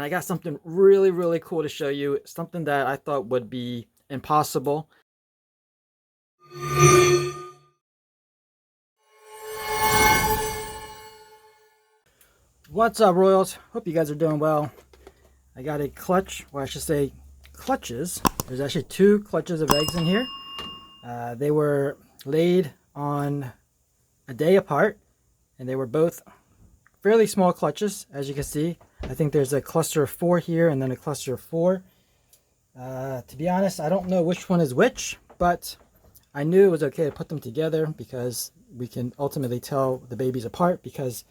I got something really, really cool to show you. Something that I thought would be impossible. What's up, Royals? Hope you guys are doing well. I got a clutch, or I should say clutches. There's actually 2 clutches of eggs in here. They were laid on a day apart, and they were both fairly small clutches, as you can see. I think there's a cluster of 4 here and then a cluster of 4. To be honest, I don't know which one is which, but I knew it was okay to put them together because we can ultimately tell the babies apart, because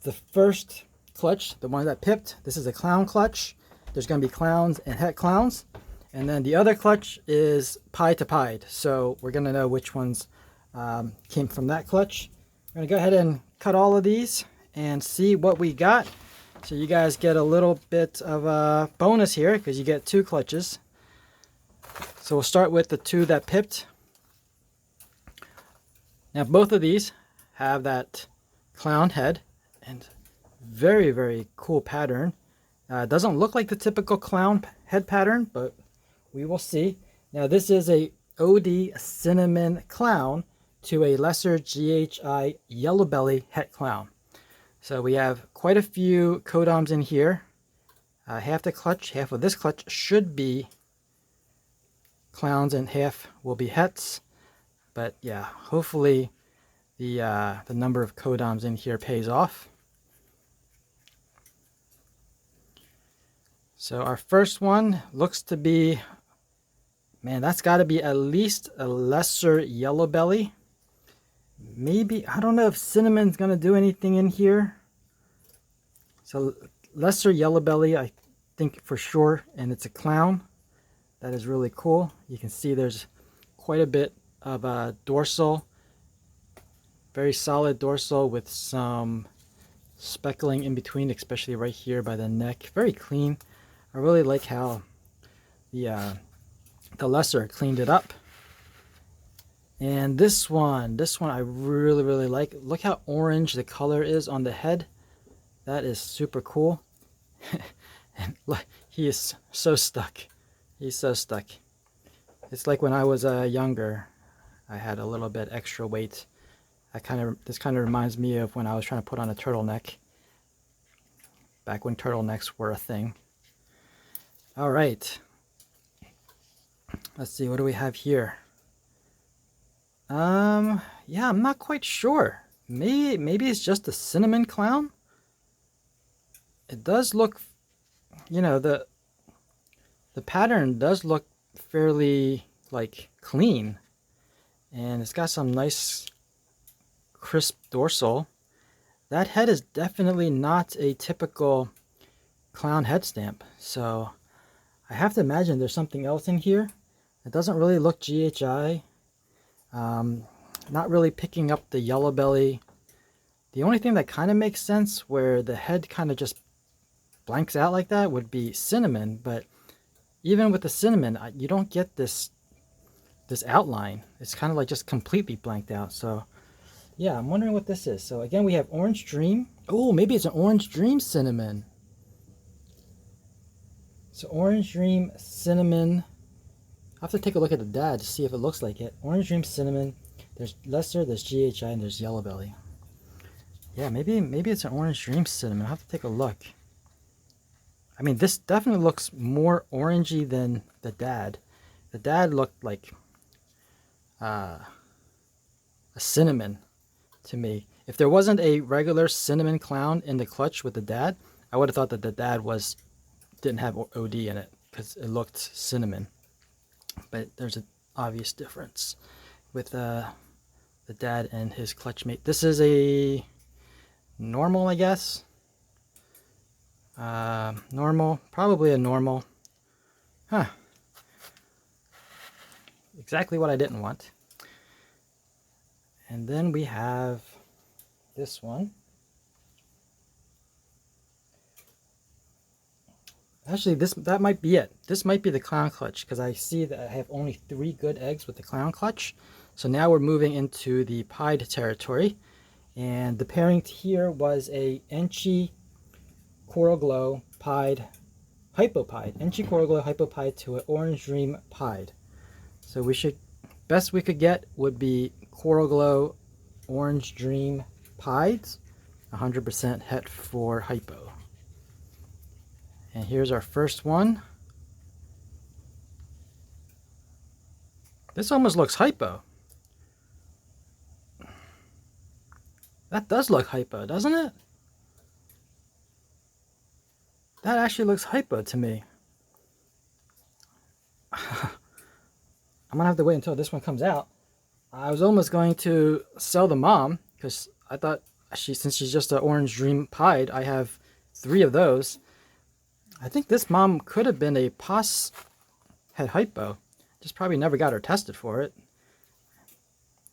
the first clutch, the one that pipped, this is a clown clutch. There's going to be clowns and het clowns. And then the other clutch is pied to pied. So we're going to know which ones came from that clutch. I'm going to go ahead and cut all of these and see what we got. So you guys get a little bit of a bonus here because you get 2 clutches. So we'll start with the 2 that pipped. Now both of these have that clown head and very, very cool pattern. It doesn't look like the typical clown head pattern, but we will see. Now this is a OD cinnamon clown to a lesser GHI yellow belly het clown. So we have quite a few codoms in here. Half the clutch, half of this clutch should be clowns and half will be hets. But yeah, hopefully the number of codoms in here pays off. So our first one looks to be, man, that's got to be at least a lesser yellow belly. Maybe, I don't know if cinnamon's going to do anything in here. So lesser yellow belly, I think for sure, and it's a clown. That is really cool. You can see there's quite a bit of a dorsal, very solid dorsal with some speckling in between, especially right here by the neck. Very clean. I really like how the lesser cleaned it up. And this one I really, really like. Look how orange the color is on the head. That is super cool. And look, he is so stuck. He's so stuck. It's like when I was younger, I had a little bit extra weight. This kind of reminds me of when I was trying to put on a turtleneck. Back when turtlenecks were a thing. All right. Let's see, what do we have here? Yeah, I'm not quite sure. Maybe it's just a cinnamon clown. It does look, you know, the pattern does look fairly like clean, and it's got some nice crisp dorsal. That head is definitely not a typical clown head stamp, so I have to imagine there's something else in here. It doesn't really look GHI. Not really picking up the yellow belly. The only thing that kind of makes sense where the head kind of just blanks out like that would be cinnamon, but even with the cinnamon, you don't get this outline. It's kind of like just completely blanked out. So yeah, I'm wondering what this is. So again, we have Orange Dream. Oh, maybe it's an Orange Dream cinnamon. So Orange Dream cinnamon. I'll have to take a look at the dad to see if it looks like it. Orange Dream cinnamon. There's lesser, there's GHI, and there's yellow belly. Yeah, maybe it's an Orange Dream cinnamon. I'll have to take a look. I mean, this definitely looks more orangey than the dad. The dad looked like a cinnamon to me. If there wasn't a regular cinnamon clown in the clutch with the dad, I would have thought that the dad didn't have OD in it because it looked cinnamon. But there's an obvious difference with the dad and his clutch mate. This is a normal, I guess. Normal, probably a normal. Huh. Exactly what I didn't want. And then we have this one. Actually, that might be it. This might be the clown clutch because I see that I have only 3 good eggs with the clown clutch. So now we're moving into the pied territory. And the pairing here was a Enchi Coral Glow pied, hypopied, Enchi Coral Glow hypopied to an Orange Dream pied. So best we could get would be Coral Glow Orange Dream pieds, 100% het for hypo. And here's our first one. This almost looks hypo. That does look hypo, doesn't it? That actually looks hypo to me. I'm gonna have to wait until this one comes out. I was almost going to sell the mom because I thought since she's just an Orange Dream pied, I have 3 of those. I think this mom could have been a pos het hypo. Just probably never got her tested for it.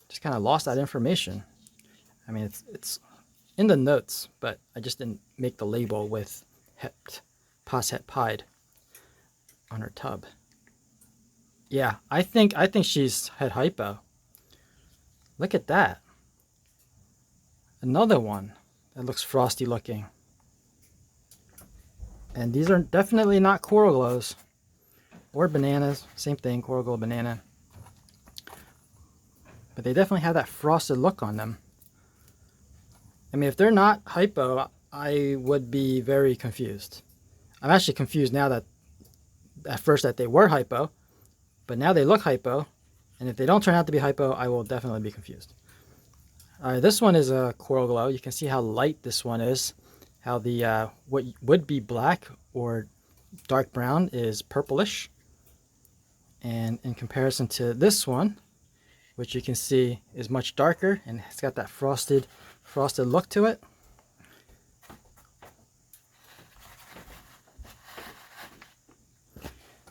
Just kind of lost that information. I mean, it's in the notes, but I just didn't make the label with pos het pied on her tub. Yeah, I think she's het hypo. Look at that. Another one that looks frosty looking. And these are definitely not Coral Glows or bananas. Same thing, Coral Glow banana. But they definitely have that frosted look on them. I mean, if they're not hypo, I would be very confused. I'm actually confused now that at first that they were hypo, but now they look hypo. And if they don't turn out to be hypo, I will definitely be confused. All right, this one is a Coral Glow. You can see how light this one is. How the what would be black or dark brown is purplish. And in comparison to this one, which you can see is much darker and it's got that frosted look to it.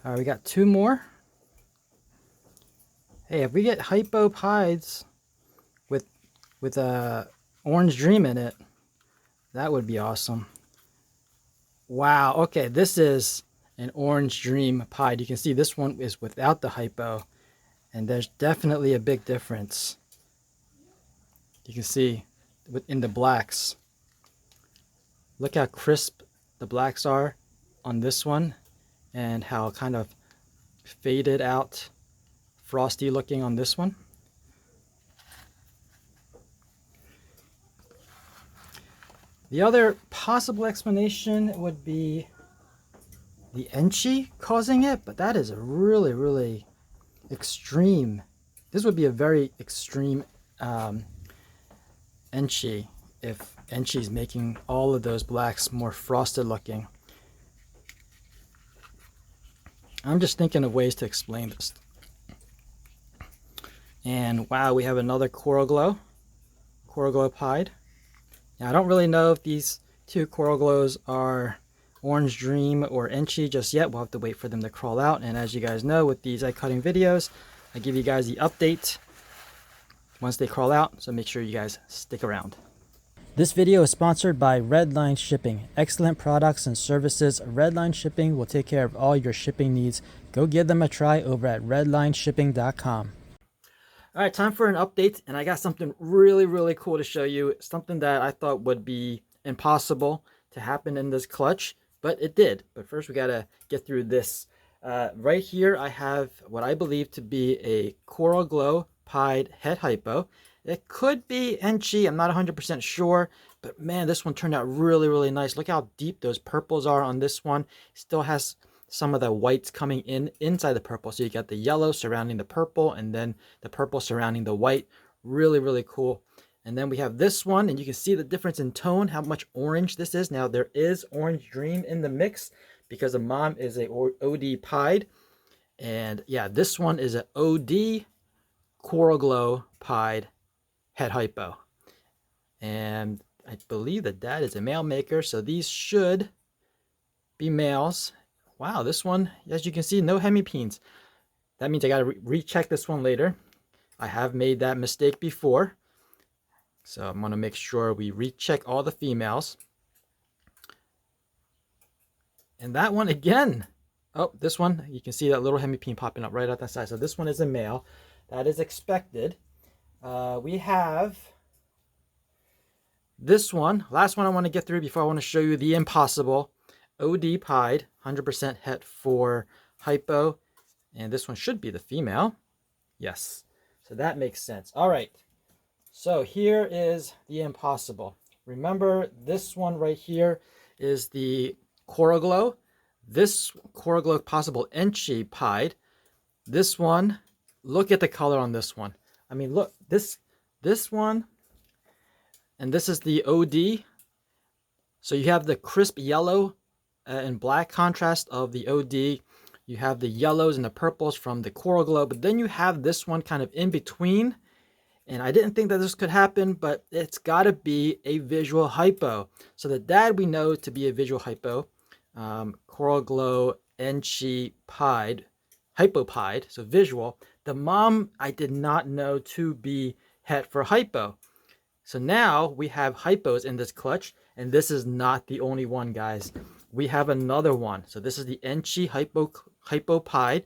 All right, we got 2 more. Hey, if we get hypo pieds with a Orange Dream in it, that would be awesome. Wow, okay, this is an Orange Dream pied. You can see this one is without the hypo, and there's definitely a big difference. You can see in the blacks. Look how crisp the blacks are on this one, and how kind of faded out, frosty looking on this one. The other possible explanation would be the Enchi causing it, but that is a really, really extreme. This would be a very extreme Enchi if Enchi is making all of those blacks more frosted looking. I'm just thinking of ways to explain this. And wow, we have another Coral Glow pied. Now, I don't really know if these 2 Coral Glows are Orange Dream or Enchi just yet. We'll have to wait for them to crawl out. And as you guys know, with these egg cutting videos, I give you guys the update once they crawl out. So make sure you guys stick around. This video is sponsored by Redline Shipping. Excellent products and services. Redline Shipping will take care of all your shipping needs. Go give them a try over at redlineshipping.com. All right, time for an update, and I got something really, really cool to show you. Something that I thought would be impossible to happen in this clutch, but it did. But first, we got to get through this. Right here, I have what I believe to be a Coral Glow pied het hypo. It could be Enchi, I'm not 100% sure, but man, this one turned out really, really nice. Look how deep those purples are on this one. Still has some of the whites coming inside the purple. So you got the yellow surrounding the purple and then the purple surrounding the white. Really, really cool. And then we have this one, and you can see the difference in tone, how much orange this is. Now there is Orange Dream in the mix because the mom is a OD pied. And yeah, this one is an OD Coral Glow pied het hypo. And I believe the dad is a male maker, so these should be males. Wow, this one, as you can see, no hemipenes. That means I got to recheck this one later. I have made that mistake before. So I'm going to make sure we recheck all the females. And that one again. Oh, this one, you can see that little hemipene popping up right at that side. So this one is a male. That is expected. We have this one. Last one I want to get through before I want to show you the impossible. OD pied, 100% het for hypo, and this one should be the female. Yes, so that makes sense. All right, so here is the impossible. Remember, this one right here is the Coral Glow. This Coral Glow possible Enchi pied. This one, look at the color on this one. I mean, look, this one, and this is the OD. So you have the crisp yellow and black contrast of the OD. You have the yellows and the purples from the Coral Glow, but then you have this one kind of in between. And I didn't think that this could happen, but it's got to be a visual hypo. So the dad we know to be a visual hypo, Coral Glow Enchi pied, hypopied, so visual. The mom I did not know to be het for hypo. So now we have hypos in this clutch, and this is not the only one, guys. We have another one. So this is the Enchi hypopied,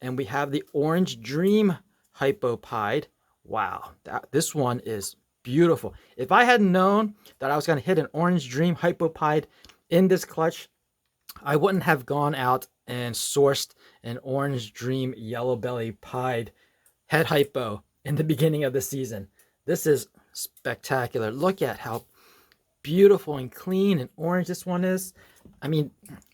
and we have the Orange Dream hypopied. Wow, this one is beautiful. If I had known that I was going to hit an Orange Dream hypopied in this clutch, I wouldn't have gone out and sourced an Orange Dream yellow belly pied het hypo in the beginning of the season. This is spectacular. Look at how beautiful and clean and orange this one is. I mean,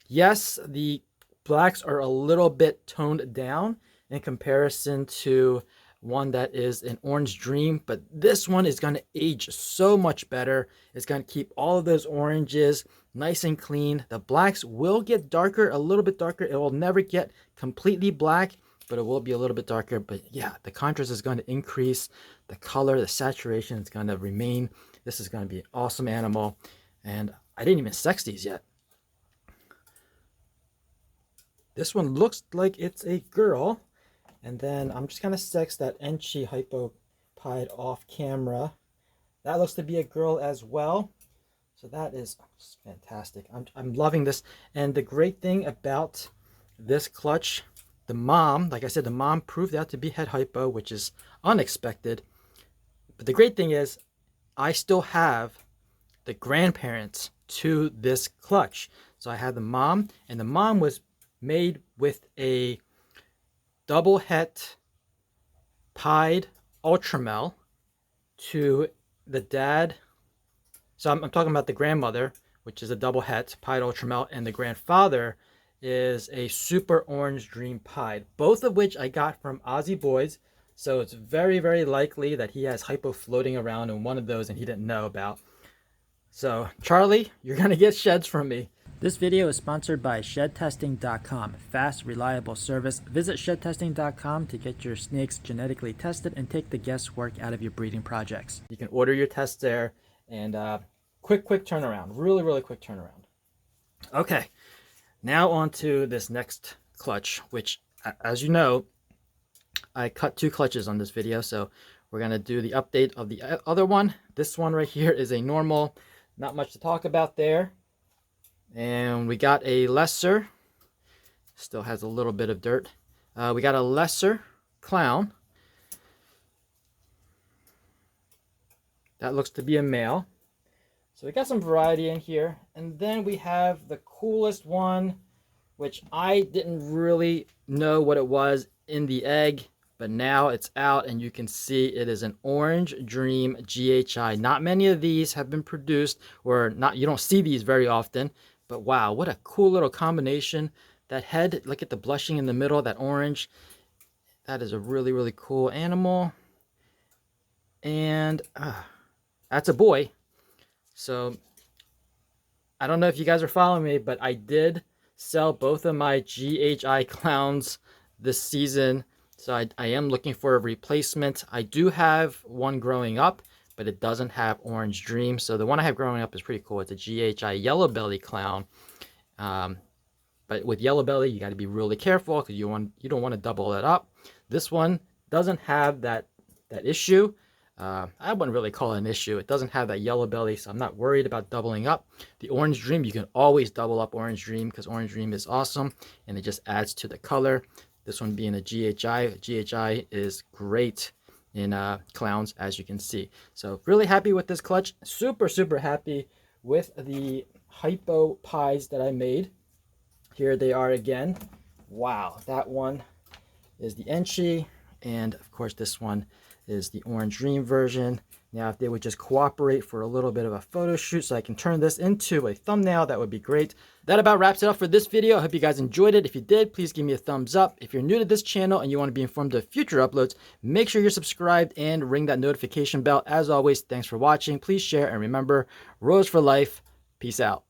yes, the blacks are a little bit toned down in comparison to one that is an Orange Dream, but this one is going to age so much better. It's going to keep all of those oranges nice and clean. The blacks will get darker, a little bit darker. It will never get completely black, but it will be a little bit darker. But yeah, the contrast is going to increase. The color, the saturation is going to remain. This is going to be an awesome animal. And I didn't even sex these yet. This one looks like it's a girl. And then I'm just going to sex that Enchi hypopied off camera. That looks to be a girl as well. So that is fantastic. I'm loving this. And the great thing about this clutch, the mom, like I said, the mom proved out to be het hypo, which is unexpected. But the great thing is I still have the grandparents to this clutch. So I have the mom, and the mom was made with a double het pied ultramel to the dad. So I'm talking about the grandmother, which is a double het pied ultramel, and the grandfather is a super Orange Dream pied, both of which I got from Aussie Boys. So it's very, very likely that he has hypo floating around in one of those and he didn't know about. So Charlie, you're going to get sheds from me. This video is sponsored by ShedTesting.com. Fast, reliable service. Visit ShedTesting.com to get your snakes genetically tested and take the guesswork out of your breeding projects. You can order your tests there, and quick turnaround. Really, really quick turnaround. Okay, now on to this next clutch, which, as you know, I cut 2 clutches on this video, so we're going to do the update of the other one. This one right here is a normal, not much to talk about there. And we got a lesser, still has a little bit of dirt. We got a lesser clown. That looks to be a male. So we got some variety in here. And then we have the coolest one, which I didn't really know what it was in the egg, but now it's out and you can see it is an Orange Dream GHI. Not many of these have been produced, or not, you don't see these very often. But wow, what a cool little combination. That head, look at the blushing in the middle, that orange. That is a really, really cool animal. And that's a boy. So I don't know if you guys are following me, but I did sell both of my GHI clowns this season. So I am looking for a replacement. I do have one growing up, but it doesn't have Orange Dream. So the one I have growing up is pretty cool. It's a GHI Yellow Belly clown. But with Yellow Belly, you got to be really careful because you don't want to double it up. This one doesn't have that issue. I wouldn't really call it an issue. It doesn't have that yellow belly, so I'm not worried about doubling up. The Orange Dream, you can always double up Orange Dream because Orange Dream is awesome and it just adds to the color. This one being a GHI. GHI is great in clowns, as you can see. So really happy with this clutch. Super happy with the hypo pies that I made. Here they are again. Wow, that one is the entry, and of course this one is the Orange Dream version. Now if they would just cooperate for a little bit of a photo shoot so I can turn this into a thumbnail, that would be great. That about wraps it up for this video. I hope you guys enjoyed it. If you did, please give me a thumbs up. If you're new to this channel and you want to be informed of future uploads, make sure you're subscribed and ring that notification bell. As always, thanks for watching. Please share, and remember, Rose for life. Peace out.